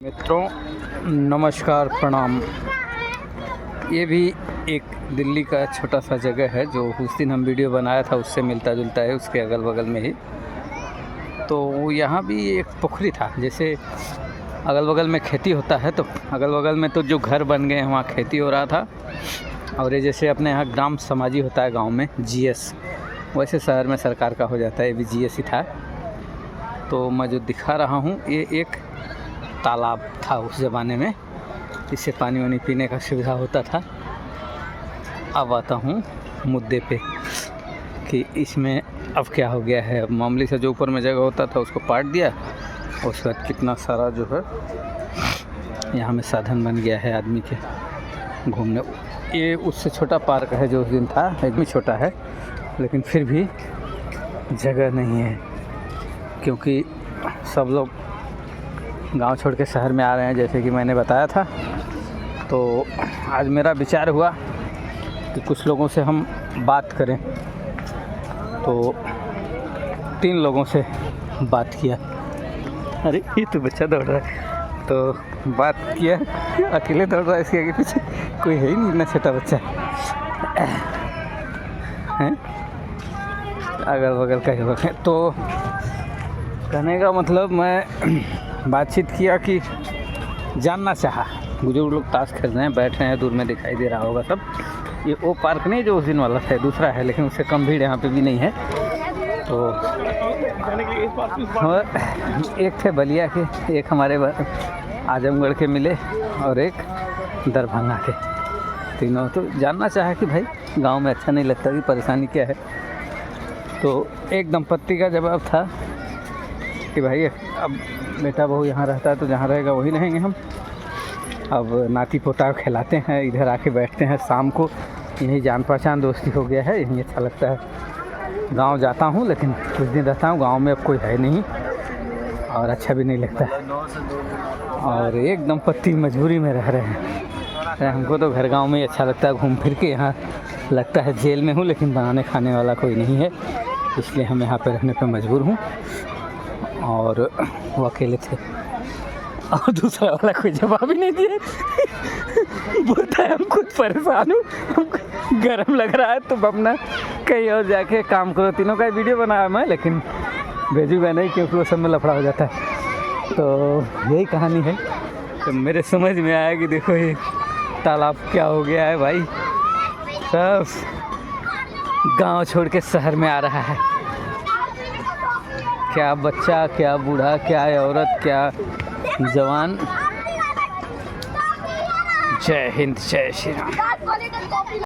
मित्रों नमस्कार प्रणाम। ये भी एक दिल्ली का छोटा सा जगह है जो उस दिन हम वीडियो बनाया था उससे मिलता जुलता है, उसके अगल बगल में ही। तो यहाँ भी एक पोखरी था, जैसे अगल बगल में खेती होता है तो अगल बगल में तो जो घर बन गए हैं वहाँ खेती हो रहा था। और ये जैसे अपने यहाँ ग्राम समाजी होता है गांव में जीएस, वैसे शहर में सरकार का हो जाता है, ये भी जीएस ही था। तो मैं जो दिखा रहा हूँ ये एक तालाब था उस ज़माने में, इससे पानी वानी पीने का सुविधा होता था। अब आता हूँ मुद्दे पे कि इसमें अब क्या हो गया है। मामूली से जो ऊपर में जगह होता था उसको पाट दिया, और उसके बाद कितना सारा जो है यहाँ में साधन बन गया है आदमी के घूमने। ये उससे छोटा पार्क है जो उस दिन था, एकदम छोटा है, लेकिन फिर भी जगह नहीं है क्योंकि सब लोग गांव छोड़ के शहर में आ रहे हैं, जैसे कि मैंने बताया था। तो आज मेरा विचार हुआ कि कुछ लोगों से हम बात करें, तो 3 लोगों से बात किया। अरे ये तो बच्चा दौड़ रहा है, तो बात किया, अकेले दौड़ रहा है, इसके आगे पीछे कोई है ही नहीं, इतना छोटा बच्चा है, अगल बगल का ही। तो कहने का मतलब मैं बातचीत किया कि जानना चाहा, बुजुर्ग लोग ताश खेल रहे हैं, बैठ रहे हैं, दूर में दिखाई दे रहा होगा सब। ये वो पार्क नहीं जो उस दिन वाला है, दूसरा है, लेकिन उससे कम भीड़ यहाँ पे भी नहीं है। तो एक थे बलिया के, एक हमारे आजमगढ़ के मिले, और एक दरभंगा के, तीनों। तो जानना चाहा कि भाई गांव में अच्छा नहीं लगता कि परेशानी क्या है। तो एक दंपत्ति का जवाब था कि भाई अब बेटा बहू यहाँ रहता है तो जहाँ रहेगा वही रहेंगे हम। अब नाती पोता खिलाते हैं, इधर आके बैठते हैं शाम को, यही जान पहचान दोस्ती हो गया है, यही अच्छा लगता है। गांव जाता हूँ लेकिन कुछ दिन रहता हूँ, गांव में अब कोई है नहीं और अच्छा भी नहीं लगता है। और एक दंपत्ति मजबूरी में रह रहे हैं। हमको तो घर गाँव में ही अच्छा लगता है घूम फिर के, यहाँ लगता है जेल में हूँ, लेकिन बनाने खाने वाला कोई नहीं है, इसलिए हम यहाँ पर रहने पर मजबूर हूँ। और वो अकेले थे, और दूसरा वाला कोई जवाब ही नहीं दिया। बोलता है हम खुद परेशान हूँ, हमको गर्म लग रहा है, तो अपना कहीं और जाके काम करो। तीनों का वीडियो बनाया मैं, लेकिन भेजूँगा नहीं क्योंकि वो सब में लफड़ा हो जाता है। तो यही कहानी है। तो मेरे समझ में आया कि देखो ये तालाब क्या हो गया है भाई, सब गांव छोड़ के शहर में आ रहा है। क्या बच्चा, क्या बूढ़ा, क्या औरत, क्या जवान। जय हिंद, जय श्री राम।